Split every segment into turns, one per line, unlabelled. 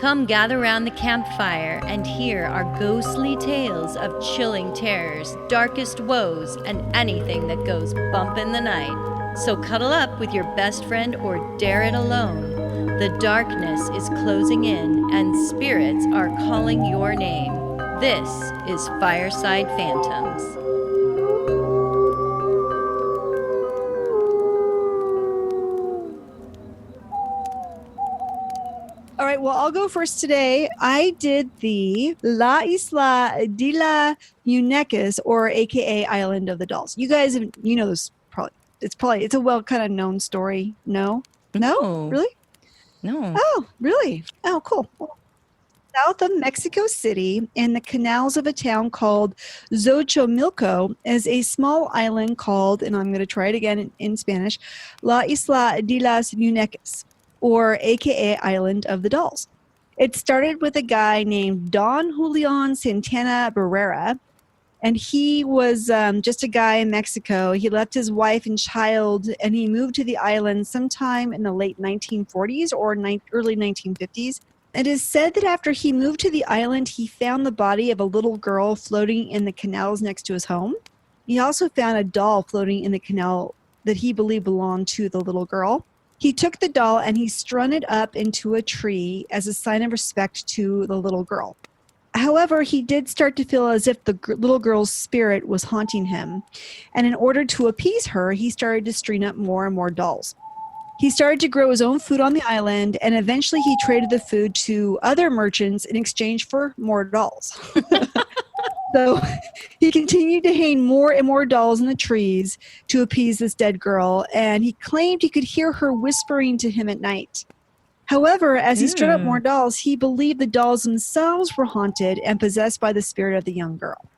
Come gather round the campfire and hear our ghostly tales of chilling terrors, darkest woes, and anything that goes bump in the night. So cuddle up with your best friend or dare it alone. The darkness is closing in and spirits are calling your name. This is Fireside Phantoms.
All right, well, I'll go first today. I did the La Isla de la Muñecas, or AKA Island of the Dolls. You guys, this probably. It's a well kind of known story. No? Really?
No.
Oh, really? Oh, cool. South of Mexico City, in the canals of a town called Xochimilco, is a small island called, and I'm going to try it again in Spanish, La Isla de las Muñecas, or AKA Island of the Dolls. It started with a guy named Don Julian Santana Barrera, and he was just a guy in Mexico. He left his wife and child, and he moved to the island sometime in the late 1940s or early 1950s. It is said that after he moved to the island, he found the body of a little girl floating in the canals next to his home. He also found a doll floating in the canal that he believed belonged to the little girl. He took the doll and he strung it up into a tree as a sign of respect to the little girl. However, he did start to feel as if the little girl's spirit was haunting him. And in order to appease her, he started to string up more and more dolls. He started to grow his own food on the island, and eventually he traded the food to other merchants in exchange for more dolls. So he continued to hang more and more dolls in the trees to appease this dead girl, and he claimed he could hear her whispering to him at night. However, as he strung up more dolls, he believed the dolls themselves were haunted and possessed by the spirit of the young girl.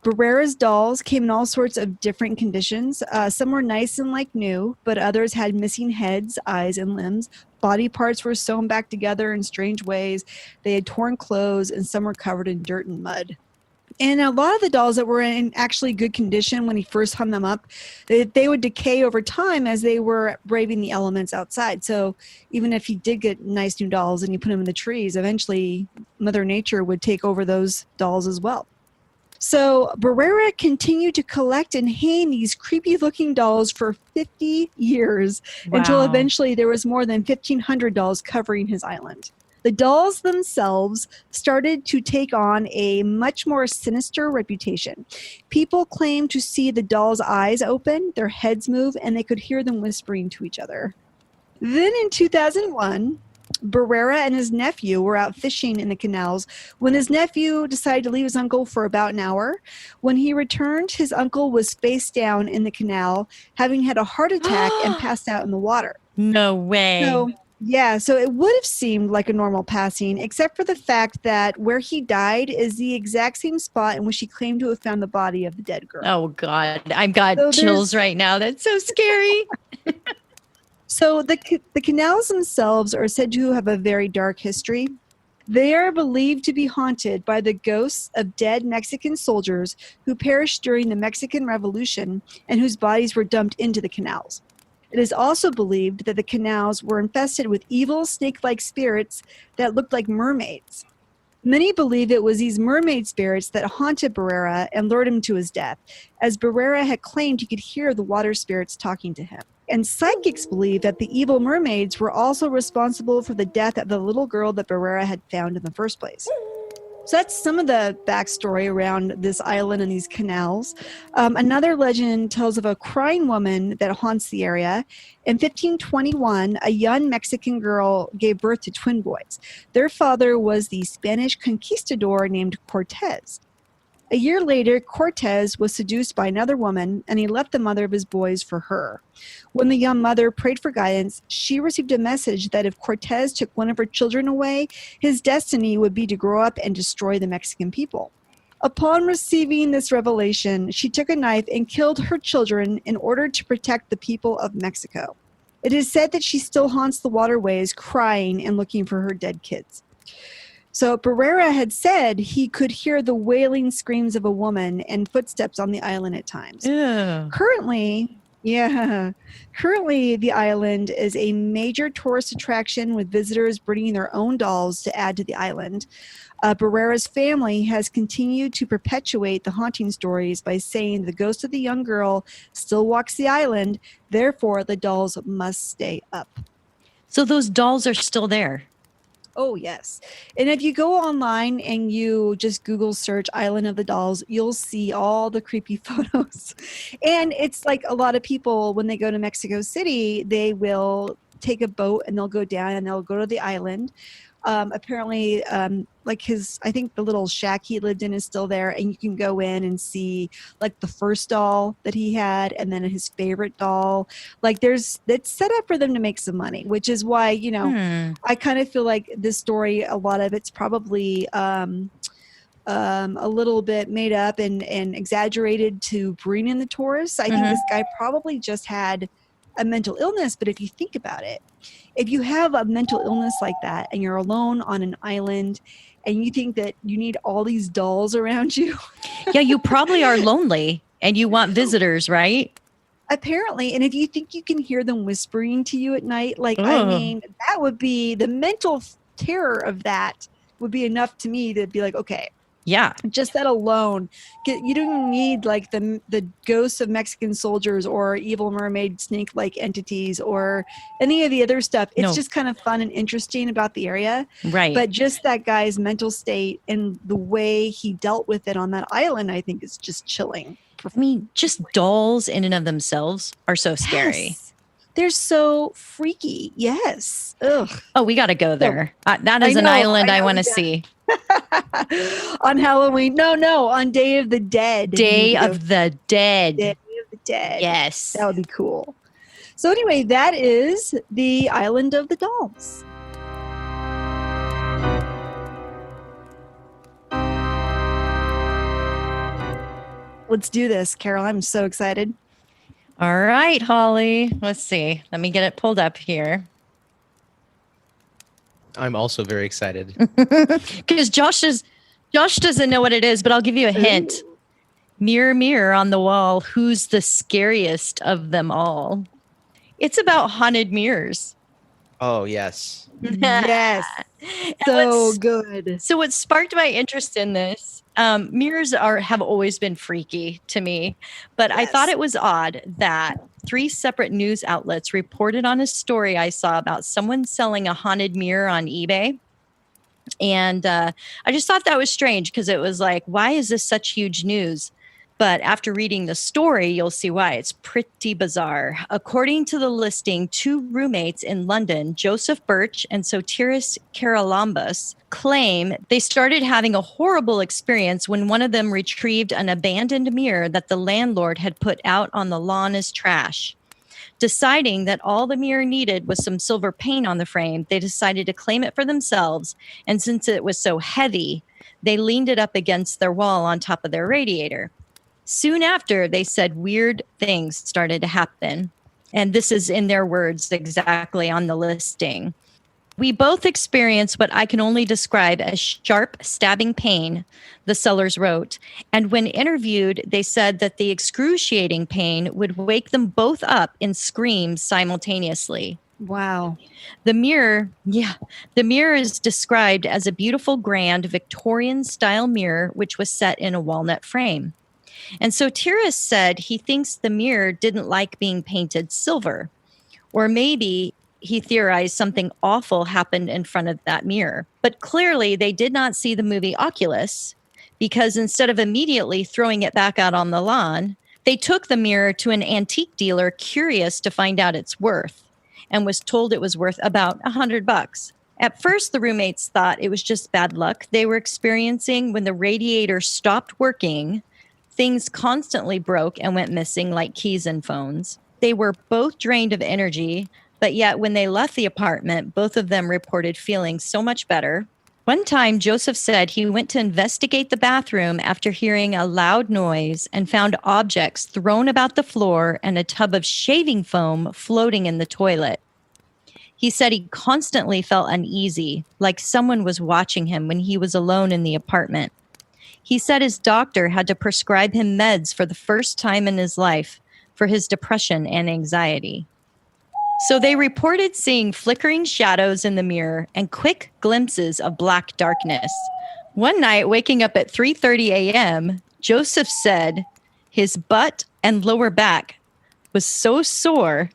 Barrera's dolls came in all sorts of different conditions. Some were nice and like new, but others had missing heads, eyes, and limbs. Body parts were sewn back together in strange ways. They had torn clothes, and some were covered in dirt and mud. And a lot of the dolls that were in actually good condition when he first hung them up, they would decay over time as they were braving the elements outside. So even if he did get nice new dolls and you put them in the trees, eventually Mother Nature would take over those dolls as well. So Barrera continued to collect and hang these creepy-looking dolls for 50 years until eventually there was more than 1,500 dolls covering his island. The dolls themselves started to take on a much more sinister reputation. People claimed to see the dolls' eyes open, their heads move, and they could hear them whispering to each other. Then in 2001, Barrera and his nephew were out fishing in the canals when his nephew decided to leave his uncle for about an hour. When he returned, his uncle was face down in the canal, having had a heart attack and passed out in the water.
No way.
So it would have seemed like a normal passing, except for the fact that where he died is the exact same spot in which he claimed to have found the body of the dead girl.
Oh, God. I've got chills right now. That's so scary.
So the canals themselves are said to have a very dark history. They are believed to be haunted by the ghosts of dead Mexican soldiers who perished during the Mexican Revolution and whose bodies were dumped into the canals. It is also believed that the canals were infested with evil snake-like spirits that looked like mermaids. Many believe it was these mermaid spirits that haunted Barrera and lured him to his death, as Barrera had claimed he could hear the water spirits talking to him. And psychics believe that the evil mermaids were also responsible for the death of the little girl that Barrera had found in the first place. So that's some of the backstory around this island and these canals. Another legend tells of a crying woman that haunts the area. In 1521, a young Mexican girl gave birth to twin boys. Their father was the Spanish conquistador named Cortez. A year later, Cortez was seduced by another woman, and he left the mother of his boys for her. When the young mother prayed for guidance, she received a message that if Cortez took one of her children away, his destiny would be to grow up and destroy the Mexican people. Upon receiving this revelation, she took a knife and killed her children in order to protect the people of Mexico. It is said that she still haunts the waterways, crying and looking for her dead kids. So Barrera had said he could hear the wailing screams of a woman and footsteps on the island at times.
Ew.
Currently, Yeah. Currently, the island is a major tourist attraction with visitors bringing their own dolls to add to the island. Barrera's family has continued to perpetuate the haunting stories by saying the ghost of the young girl still walks the island, therefore, the dolls must stay up.
So those dolls are still there.
Oh, yes. And if you go online and you just Google search Island of the Dolls, you'll see all the creepy photos. And it's like a lot of people, when they go to Mexico City, they will take a boat and they'll go down and they'll go to the island. Apparently, like I think the little shack he lived in is still there, and you can go in and see like the first doll that he had, and then his favorite doll. Like it's set up for them to make some money, which is why I kind of feel like this story, a lot of it's probably a little bit made up and exaggerated to bring in the tourists. I think this guy probably just had a mental illness, but if you think about it, if you have a mental illness like that and you're alone on an island and you think that you need all these dolls around you.
Yeah, you probably are lonely and you want visitors, right?
Apparently. And if you think you can hear them whispering to you at night, like, I mean, that would be the mental terror of that would be enough to me to be like, okay,
yeah,
just that alone. You don't need like the ghosts of Mexican soldiers or evil mermaid snake-like entities or any of the other stuff. It's just kind of fun and interesting about the area.
Right.
But just that guy's mental state and the way he dealt with it on that island, I think is just chilling.
I mean, just dolls in and of themselves are so scary.
Yes. They're so freaky. Yes. Ugh.
Oh, we got to go there. That is an island I want to see.
On Halloween. No, on Day of the Dead.
Day of the Dead.
Day of the Dead.
Yes.
That would be cool. So anyway, that is the Island of the Dolls. Let's do this, Carol. I'm so excited.
All right, Holly. Let's see. Let me get it pulled up here.
I'm also very excited.
Because Josh doesn't know what it is, but I'll give you a hint. Ooh. Mirror, mirror on the wall, who's the scariest of them all? It's about haunted mirrors.
Oh, yes.
Yes. So good.
So what sparked my interest in this, mirrors have always been freaky to me, but yes. I thought it was odd that 3 separate news outlets reported on a story I saw about someone selling a haunted mirror on eBay. And I just thought that was strange because it was like, why is this such huge news? But after reading the story, you'll see why. It's pretty bizarre. According to the listing, 2 roommates in London, Joseph Birch and Sotiris Karalambos, claim they started having a horrible experience when one of them retrieved an abandoned mirror that the landlord had put out on the lawn as trash. Deciding that all the mirror needed was some silver paint on the frame, they decided to claim it for themselves. And since it was so heavy, they leaned it up against their wall on top of their radiator. Soon after, they said weird things started to happen. And this is in their words exactly on the listing. We both experienced what I can only describe as sharp stabbing pain, the sellers wrote. And when interviewed, they said that the excruciating pain would wake them both up in screams simultaneously.
Wow.
The mirror is described as a beautiful, grand Victorian-style mirror, which was set in a walnut frame. And so Sotiris said he thinks the mirror didn't like being painted silver. Or maybe he theorized something awful happened in front of that mirror. But clearly they did not see the movie Oculus, because instead of immediately throwing it back out on the lawn, they took the mirror to an antique dealer curious to find out its worth, and was told it was worth about $100. At first, the roommates thought it was just bad luck they were experiencing when the radiator stopped working. Things constantly broke and went missing, like keys and phones. They were both drained of energy, but yet when they left the apartment, both of them reported feeling so much better. One time, Joseph said he went to investigate the bathroom after hearing a loud noise and found objects thrown about the floor and a tub of shaving foam floating in the toilet. He said he constantly felt uneasy, like someone was watching him when he was alone in the apartment. He said his doctor had to prescribe him meds for the first time in his life for his depression and anxiety. So they reported seeing flickering shadows in the mirror and quick glimpses of black darkness. One night, waking up at 3:30 a.m., Joseph said his butt and lower back was so sore,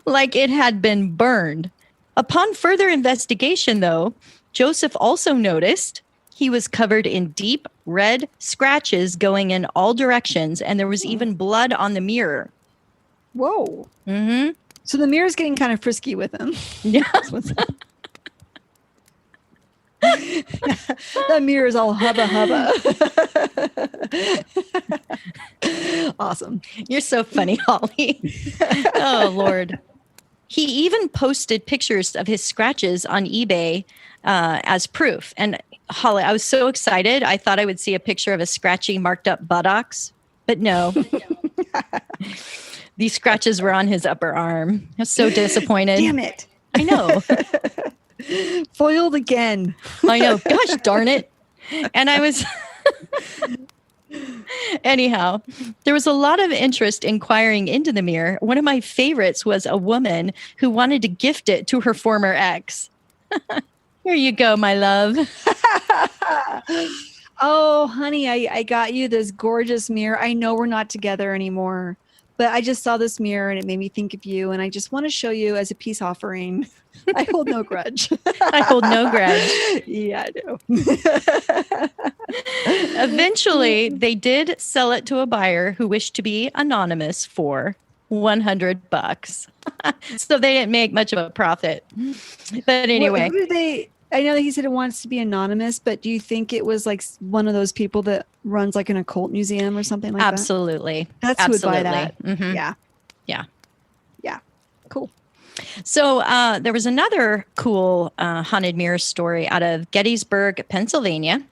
like it had been burned. Upon further investigation, though, Joseph also noticed he was covered in deep red scratches going in all directions, and there was even blood on the mirror.
Whoa.
Mm-hmm.
So the mirror's getting kind of frisky with him.
Yeah.
That mirror is all hubba hubba. Awesome.
You're so funny, Holly. Oh, Lord. He even posted pictures of his scratches on eBay as proof. And Holly, I was so excited. I thought I would see a picture of a scratchy, marked up buttocks, but no. These scratches were on his upper arm. I was so disappointed.
Damn it.
I know.
Foiled again.
I know. Gosh darn it. And I was... Anyhow, there was a lot of interest inquiring into the mirror. One of my favorites was a woman who wanted to gift it to her former ex. Here you go, my love.
Oh, honey, I got you this gorgeous mirror. I know we're not together anymore, but I just saw this mirror and it made me think of you. And I just want to show you as a peace offering. I hold no grudge.
I hold no grudge.
Yeah, I do.
Eventually, they did sell it to a buyer who wished to be anonymous for $100. So they didn't make much of a profit. But anyway.
Who did they? I know that he said it wants to be anonymous, but do you think it was like one of those people that runs like an occult museum or something like
Absolutely.
that? That's who would buy that.
Mm-hmm.
Yeah.
Yeah.
Yeah. Cool.
So there was another cool haunted mirror story out of Gettysburg, Pennsylvania.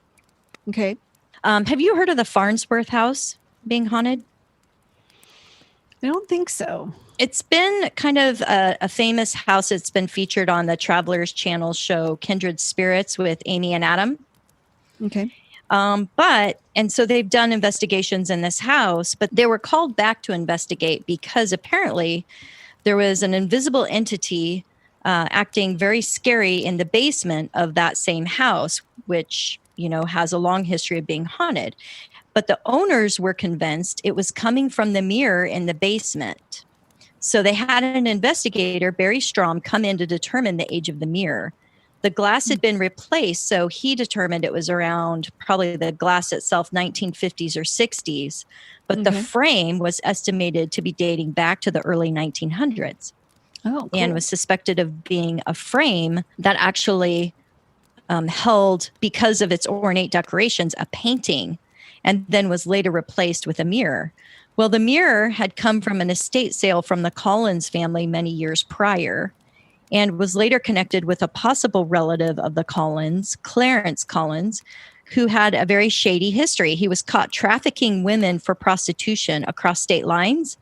Okay.
Have you heard of the Farnsworth house being haunted?
I don't think so.
It's been kind of a famous house. It's been featured on the Travelers Channel show Kindred Spirits with Amy and Adam.
Okay.
And so they've done investigations in this house, but they were called back to investigate because apparently there was an invisible entity acting very scary in the basement of that same house, which, you know, has a long history of being haunted. But the owners were convinced it was coming from the mirror in the basement. So they had an investigator, Barry Strom, come in to determine the age of the mirror. The glass had been replaced, so he determined it was around probably the glass itself, 1950s or 60s. But the frame was estimated to be dating back to the early 1900s.
Oh, cool.
And was suspected of being a frame that actually held, because of its ornate decorations, a painting, and then was later replaced with a mirror. Well, the mirror had come from an estate sale from the Collins family many years prior and was later connected with a possible relative of the Collins, Clarence Collins, who had a very shady history. He was caught trafficking women for prostitution across state lines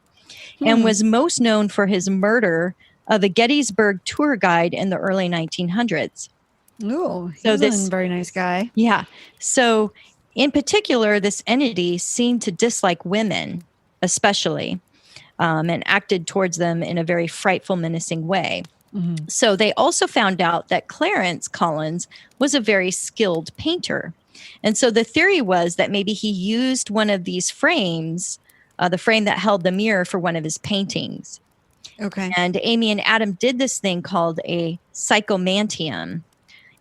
and was most known for his murder of a Gettysburg tour guide in the early 1900s.
Oh, he's
So
a very nice guy.
Yeah. So in particular, this entity seemed to dislike women, especially, and acted towards them in a very frightful, menacing way. Mm-hmm. So they also found out that Clarence Collins was a very skilled painter. And so the theory was that maybe he used one of these frames, the frame that held the mirror, for one of his paintings.
Okay.
And Amy and Adam did this thing called a psychomantium.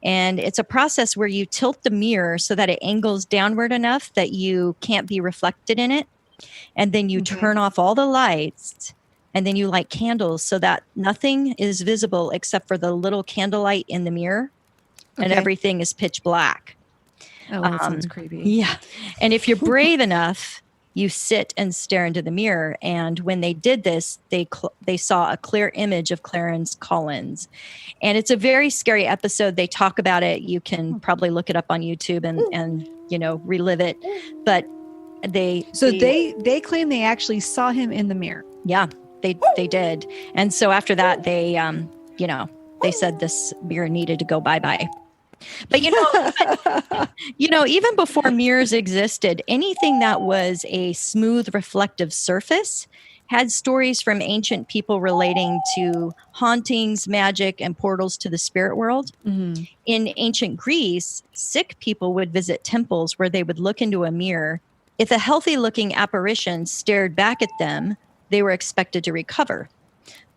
And it's a process where you tilt the mirror so that it angles downward enough that you can't be reflected in it. And then you turn off all the lights, and then you light candles so that nothing is visible except for the little candlelight in the mirror, and everything is pitch black.
Oh, that sounds creepy.
Yeah. And if you're brave enough, you sit and stare into the mirror. And when they did this, they saw a clear image of Clarence Collins. And it's a very scary episode. They talk about it. You can probably look it up on YouTube and you know, relive it. But they
claim they actually saw him in the mirror.
Yeah, they did. And so after that, they said this mirror needed to go bye-bye. But even before mirrors existed, anything that was a smooth reflective surface had stories from ancient people relating to hauntings, magic, and portals to the spirit world.
Mhm.
In ancient Greece, sick people would visit temples where they would look into a mirror. If a healthy looking apparition stared back at them, they were expected to recover.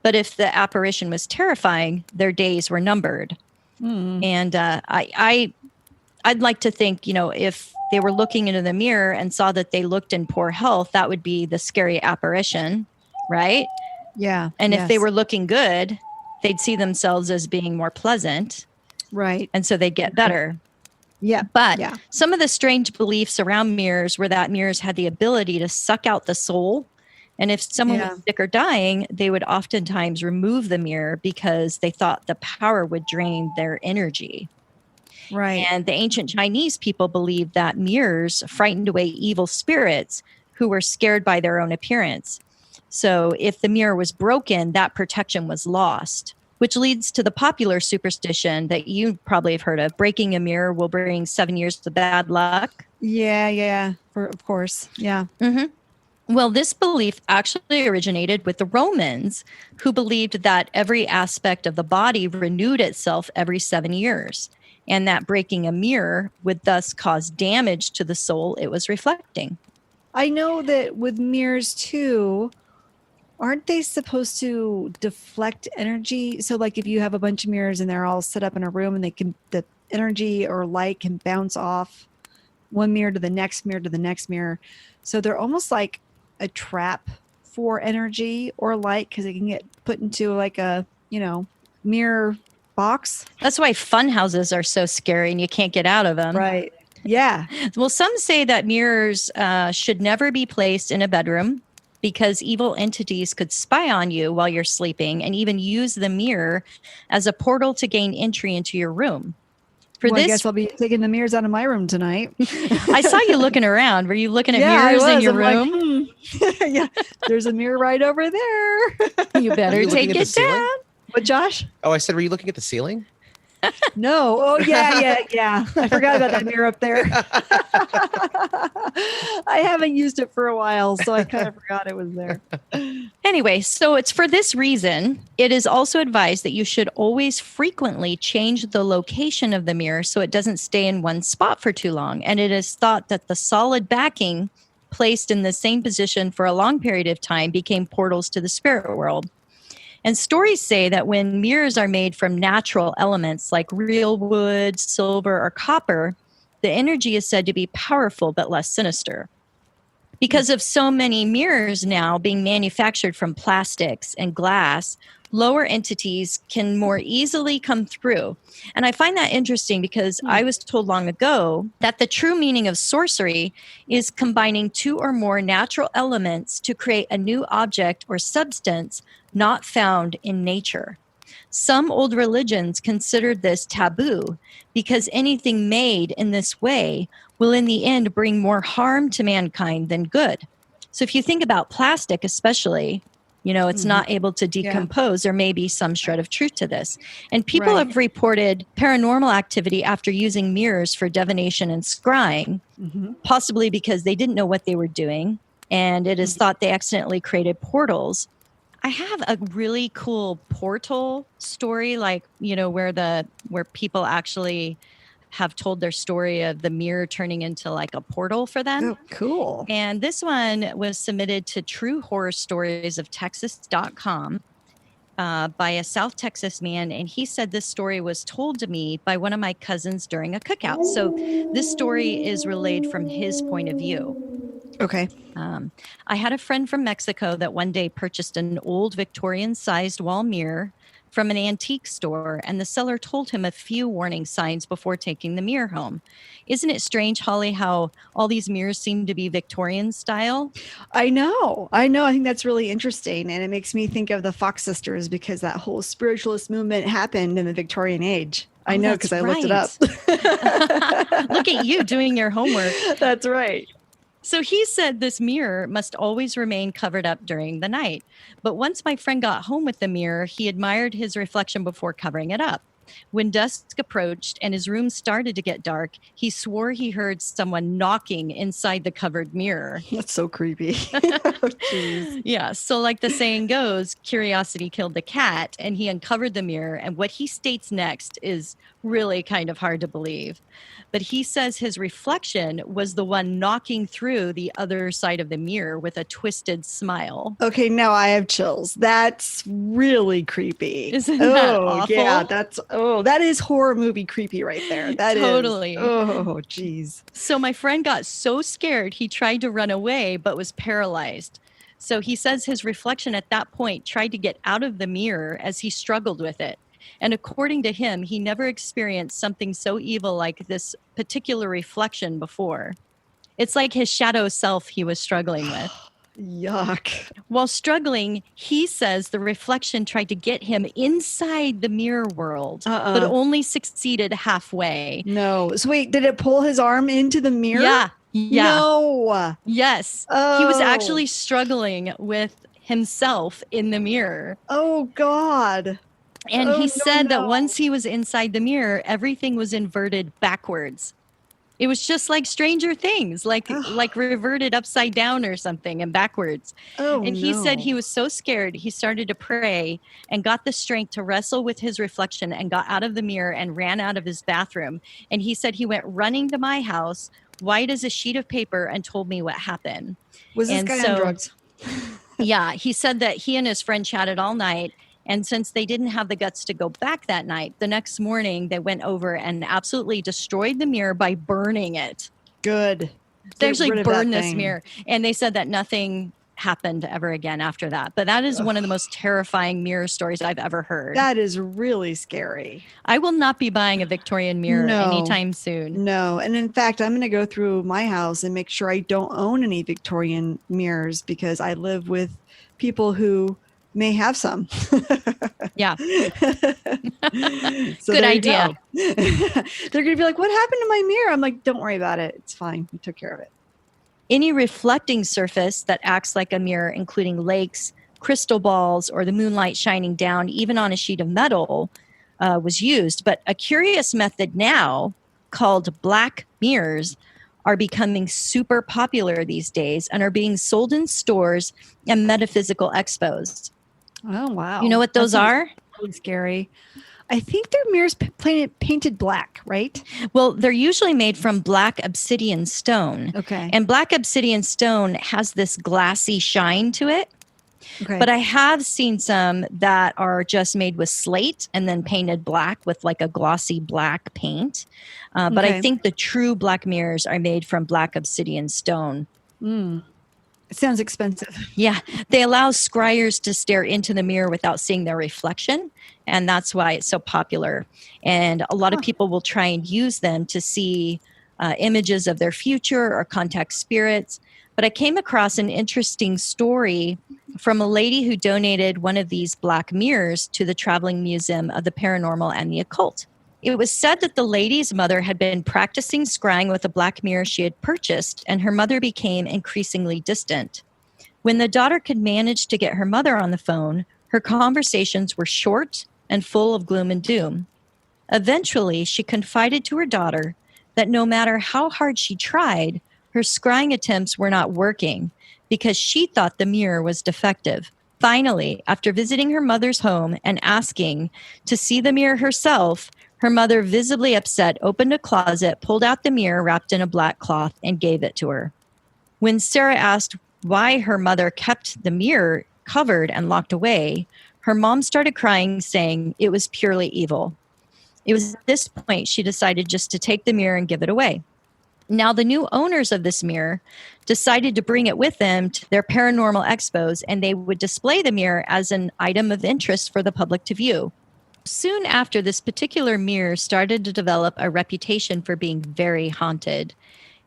But if the apparition was terrifying, their days were numbered.
Mm.
And I'd like to think, if they were looking into the mirror and saw that they looked in poor health, that would be the scary apparition, right?
Yeah.
And if they
yes.
were looking good, they'd see themselves as being more pleasant.
Right.
And so they'd get better.
Yeah.
But
Yeah.
some of the strange beliefs around mirrors were that mirrors had the ability to suck out the soul. And if someone
Yeah.
was sick or dying, they would oftentimes remove the mirror because they thought the power would drain their energy.
Right.
And the ancient Chinese people believed that mirrors frightened away evil spirits who were scared by their own appearance. So if the mirror was broken, that protection was lost, which leads to the popular superstition that you probably have heard of. Breaking a mirror will bring 7 years of bad luck.
Yeah. Yeah. Of course. Yeah.
Mm-hmm. Well, this belief actually originated with the Romans, who believed that every aspect of the body renewed itself every 7 years, and that breaking a mirror would thus cause damage to the soul it was reflecting.
I know that with mirrors too, aren't they supposed to deflect energy? So like if you have a bunch of mirrors and they're all set up in a room and the energy or light can bounce off one mirror to the next mirror to the next mirror. So they're almost like a trap for energy or light because it can get put into like a, mirror box.
That's why fun houses are so scary and you can't get out of them.
Right. Yeah.
Well, some say that mirrors should never be placed in a bedroom because evil entities could spy on you while you're sleeping and even use the mirror as a portal to gain entry into your room.
I guess I'll be taking the mirrors out of my room tonight.
I saw you looking around. Were you looking at mirrors in your room?
Like, yeah, there's a mirror right over there.
You better take it down.
What, Josh?
Oh, I said, were you looking at the ceiling?
No. Oh, yeah. I forgot about that mirror up there. I haven't used it for a while, so I kind of forgot it was there.
Anyway, so it's for this reason, it is also advised that you should always frequently change the location of the mirror so it doesn't stay in one spot for too long. And it is thought that the solid backing placed in the same position for a long period of time became portals to the spirit world. And stories say that when mirrors are made from natural elements like real wood, silver, or copper, the energy is said to be powerful but less sinister. Because of so many mirrors now being manufactured from plastics and glass, lower entities can more easily come through. And I find that interesting because I was told long ago that the true meaning of sorcery is combining two or more natural elements to create a new object or substance not found in nature. Some old religions considered this taboo because anything made in this way will in the end bring more harm to mankind than good. So if you think about plastic especially, it's not able to decompose. There may be some shred of truth to this. And people have reported paranormal activity after using mirrors for divination and scrying, possibly because they didn't know what they were doing. And it is thought they accidentally created portals. I have a really cool portal story, where people actually have told their story of the mirror turning into like a portal for them.
Oh, cool.
And this one was submitted to truehorrorstoriesoftexas.com by a South Texas man. And he said this story was told to me by one of my cousins during a cookout. So this story is relayed from his point of view.
Okay.
I had a friend from Mexico that one day purchased an old Victorian-sized wall mirror from an antique store, and the seller told him a few warning signs before taking the mirror home. Isn't it strange, Holly, how all these mirrors seem to be Victorian style?
I know. I think that's really interesting. And it makes me think of the Fox sisters because that whole spiritualist movement happened in the Victorian age. I know because I looked it up.
Look at you doing your homework.
That's right.
So he said this mirror must always remain covered up during the night. But once my friend got home with the mirror, he admired his reflection before covering it up. When dusk approached and his room started to get dark, he swore he heard someone knocking inside the covered mirror.
That's so creepy. Oh, jeez.
Yeah, so like the saying goes, curiosity killed the cat, and he uncovered the mirror. And what he states next is really kind of hard to believe. But he says his reflection was the one knocking through the other side of the mirror with a twisted smile.
Okay, now I have chills. That's really creepy.
Isn't that awful?
Yeah, that is horror movie creepy right there. That is
Totally.
Oh, geez.
So my friend got so scared, he tried to run away, but was paralyzed. So he says his reflection at that point tried to get out of the mirror as he struggled with it. And according to him, he never experienced something so evil like this particular reflection before. It's like his shadow self he was struggling with.
Yuck.
While struggling, he says the reflection tried to get him inside the mirror world, but only succeeded halfway.
No. So wait, did it pull his arm into the mirror?
Yeah.
No.
Yes.
Oh.
He was actually struggling with himself in the mirror.
Oh, God.
And he said that once he was inside the mirror, everything was inverted backwards. It was just like Stranger Things, like reverted upside down or something and backwards. And he said he was so scared, he started to pray and got the strength to wrestle with his reflection and got out of the mirror and ran out of his bathroom. And he said he went running to my house, white as a sheet of paper, and told me what happened.
Was this guy on drugs?
Yeah, he said that he and his friend chatted all night. And since they didn't have the guts to go back that night, the next morning they went over and absolutely destroyed the mirror by burning it.
Good.
They actually burned this mirror. And they said that nothing happened ever again after that. But that is one of the most terrifying mirror stories I've ever heard.
That is really scary.
I will not be buying a Victorian mirror anytime soon.
No. And in fact, I'm going to go through my house and make sure I don't own any Victorian mirrors because I live with people who may have some.
Yeah.
So
good idea.
They're going to be like, what happened to my mirror? I'm like, don't worry about it. It's fine. We took care of it.
Any reflecting surface that acts like a mirror, including lakes, crystal balls, or the moonlight shining down, even on a sheet of metal, was used. But a curious method now called black mirrors are becoming super popular these days and are being sold in stores and metaphysical expos.
Oh, wow.
You know what those are?
Really scary. I think they're mirrors painted black, right?
Well, they're usually made from black obsidian stone.
Okay.
And black obsidian stone has this glassy shine to it.
Okay.
But I have seen some that are just made with slate and then painted black with like a glossy black paint. But I think the true black mirrors are made from black obsidian stone.
It sounds expensive.
Yeah. They allow scryers to stare into the mirror without seeing their reflection. And that's why it's so popular. And a lot of people will try and use them to see images of their future or contact spirits. But I came across an interesting story from a lady who donated one of these black mirrors to the Traveling Museum of the Paranormal and the Occult. It was said that the lady's mother had been practicing scrying with a black mirror she had purchased, and her mother became increasingly distant. When the daughter could manage to get her mother on the phone, her conversations were short and full of gloom and doom. Eventually, she confided to her daughter that no matter how hard she tried, her scrying attempts were not working because she thought the mirror was defective. Finally, after visiting her mother's home and asking to see the mirror herself, her mother, visibly upset, opened a closet, pulled out the mirror wrapped in a black cloth, and gave it to her. When Sarah asked why her mother kept the mirror covered and locked away, her mom started crying, saying it was purely evil. It was at this point she decided just to take the mirror and give it away. Now, the new owners of this mirror decided to bring it with them to their paranormal expos, and they would display the mirror as an item of interest for the public to view. Soon after, this particular mirror started to develop a reputation for being very haunted.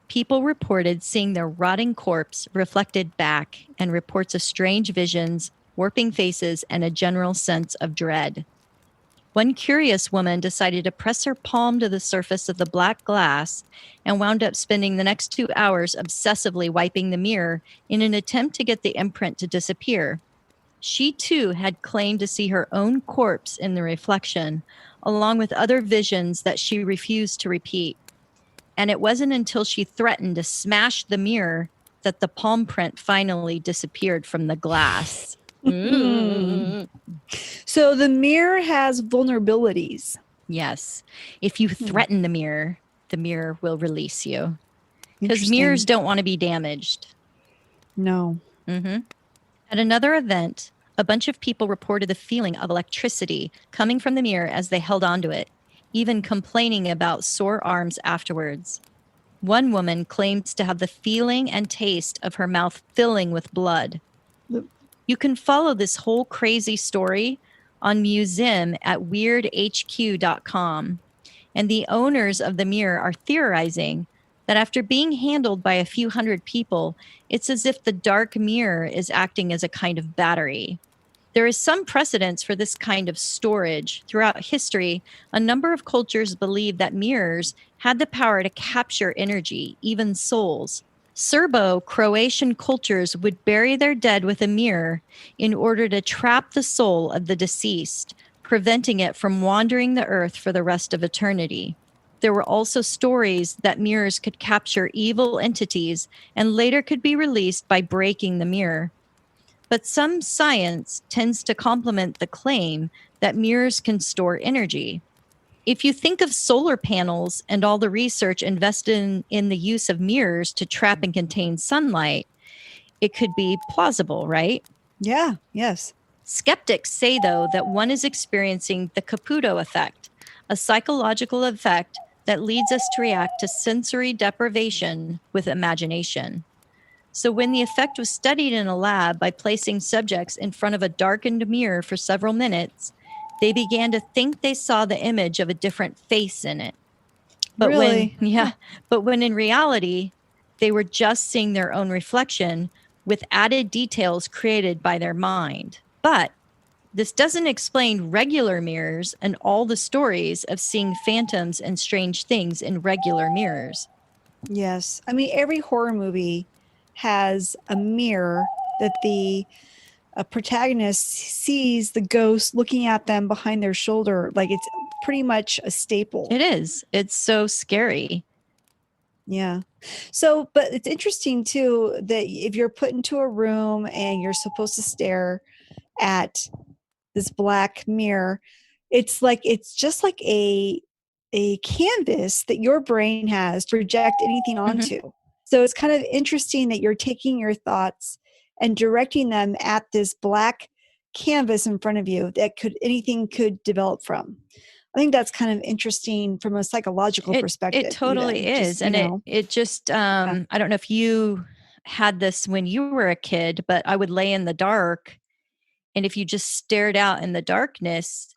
People reported seeing their rotting corpse reflected back, and reports of strange visions, warping faces, and a general sense of dread. One curious woman decided to press her palm to the surface of the black glass and wound up spending the next 2 hours obsessively wiping the mirror in an attempt to get the imprint to disappear. She too had claimed to see her own corpse in the reflection, along with other visions that she refused to repeat. And it wasn't until she threatened to smash the mirror that the palm print finally disappeared from the glass.
So the mirror has vulnerabilities.
Yes. If you threaten the mirror will release you. Because
Interesting.
mirrors don't want to be damaged.
No.
At another event, a bunch of people reported the feeling of electricity coming from the mirror as they held onto it, even complaining about sore arms afterwards. One woman claims to have the feeling and taste of her mouth filling with blood. You can follow this whole crazy story on museum at weirdhq.com. And the owners of the mirror are theorizing that after being handled by a few hundred people, it's as if the dark mirror is acting as a kind of battery. There is some precedence for this kind of storage. Throughout history, a number of cultures believed that mirrors had the power to capture energy, even souls. Serbo-Croatian cultures would bury their dead with a mirror in order to trap the soul of the deceased, preventing it from wandering the earth for the rest of eternity. There were also stories that mirrors could capture evil entities and later could be released by breaking the mirror. But some science tends to complement the claim that mirrors can store energy. If you think of solar panels and all the research invested in the use of mirrors to trap and contain sunlight, it could be plausible, right?
Yeah, yes.
Skeptics say, though, that one is experiencing the Caputo effect, a psychological effect that leads us to react to sensory deprivation with imagination. So when the effect was studied in a lab by placing subjects in front of a darkened mirror for several minutes, they began to think they saw the image of a different face in it. But
Really?
but when in reality, they were just seeing their own reflection with added details created by their mind. But this doesn't explain regular mirrors and all the stories of seeing phantoms and strange things in regular mirrors.
Yes. I mean, every horror movie has a mirror that the protagonist sees the ghost looking at them behind their shoulder. Like it's pretty much a staple.
It is. It's so scary.
Yeah. So, but it's interesting too that if you're put into a room and you're supposed to stare at this black mirror, it's just like a canvas that your brain has to project anything onto. So it's kind of interesting that you're taking your thoughts and directing them at this black canvas in front of you that anything could develop from. I think that's kind of interesting from a psychological perspective.
It totally is. And it just, I don't know if you had this when you were a kid, but I would lay in the dark. And if you just stared out in the darkness,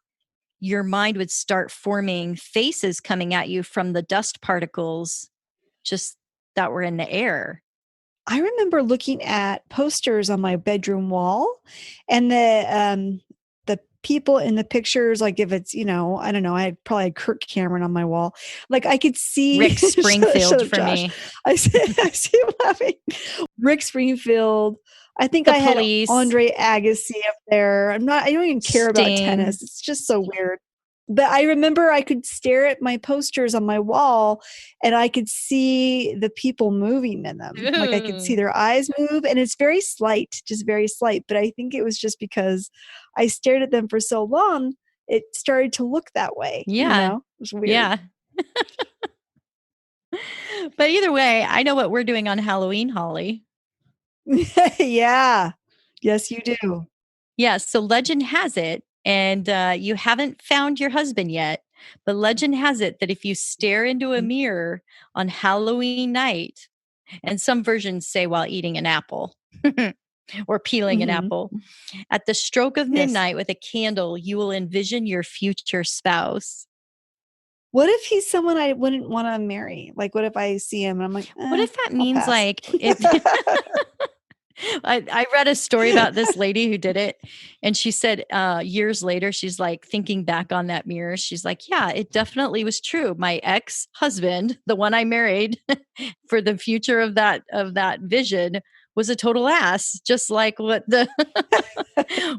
your mind would start forming faces coming at you from the dust particles just that were in the air.
I remember looking at posters on my bedroom wall, and the people in the pictures, like if it's, I don't know, I probably had Kirk Cameron on my wall. Like I could see
Rick Springfield for
Josh.
me.
I see him laughing. Rick Springfield. I think I had Andre Agassi up there. I don't even care about tennis. It's just so weird. But I remember I could stare at my posters on my wall and I could see the people moving in them. Like I could see their eyes move, and it's very slight, just very slight. But I think it was just because I stared at them for so long, it started to look that way.
Yeah.
It was weird.
Yeah. But either way, I know what we're doing on Halloween, Holly.
Yeah. Yes, you do.
Yeah. So legend has it, and you haven't found your husband yet, but legend has it that if you stare into a mirror on Halloween night, and some versions say while eating an apple or peeling an apple, at the stroke of midnight with a candle, you will envision your future spouse.
What if he's someone I wouldn't want to marry? Like, what if I see him and I'm like,
what if that means like if I read a story about this lady who did it, and she said years later, she's like thinking back on that mirror. She's like, yeah, it definitely was true. My ex-husband, the one I married for the future of that vision, was a total ass, just like what the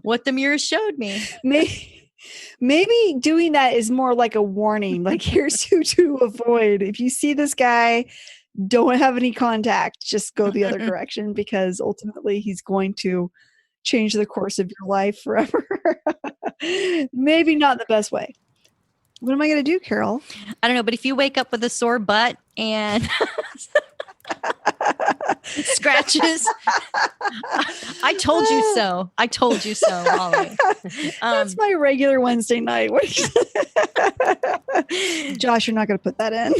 what the mirror showed me.
Maybe doing that is more like a warning. Like, here's who to avoid. If you see this guy, don't have any contact. Just go the other direction, because ultimately he's going to change the course of your life forever. Maybe not the best way. What am I going to do, Carol?
I don't know, but if you wake up with a sore butt and scratches, I told you so. I told you so, Molly.
That's my regular Wednesday night. Josh, you're not going to put that in.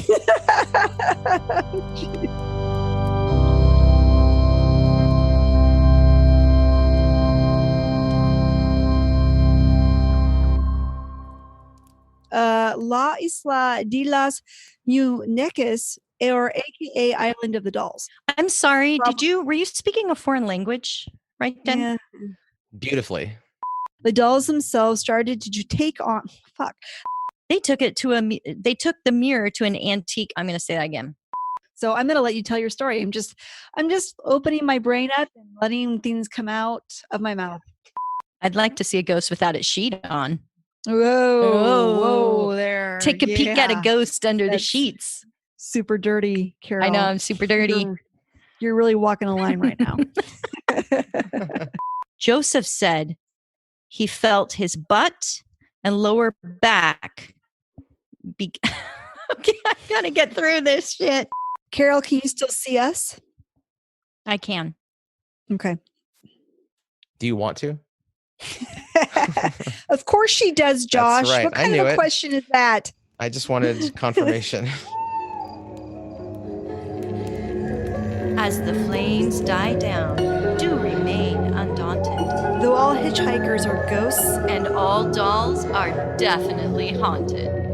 La Isla de las Muñecas, or AKA Island of the Dolls.
I'm sorry. Were you speaking a foreign language right then?
Yeah.
Beautifully.
The dolls themselves started to take on,
They took the mirror to an antique. I'm going to say that again.
So I'm going to let you tell your story. I'm just opening my brain up and letting things come out of my mouth.
I'd like to see a ghost without its sheet on.
Whoa, there.
Take a peek at a ghost under the
That's
sheets.
Super dirty, Carol.
I know, I'm super dirty.
You're really walking a line right now.
Joseph said he felt his butt and lower back. Okay, I gotta get through this shit.
Carol, can you still see us?
I can.
Okay.
Do you want to?
Of course she does, Josh.
That's right.
What kind of a question is that?
I just wanted confirmation.
As the flames die down, do remain undaunted.
Though all hitchhikers are ghosts,
and all dolls are definitely haunted.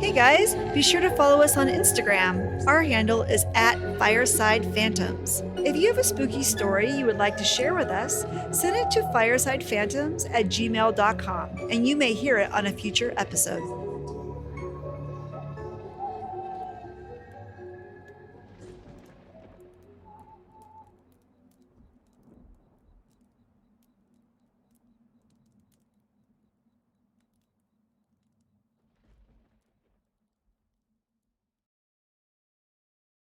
Hey guys, be sure to follow us on Instagram. Our handle is @FiresidePhantoms. If you have a spooky story you would like to share with us, send it to firesidephantoms@gmail.com, and you may hear it on a future episode.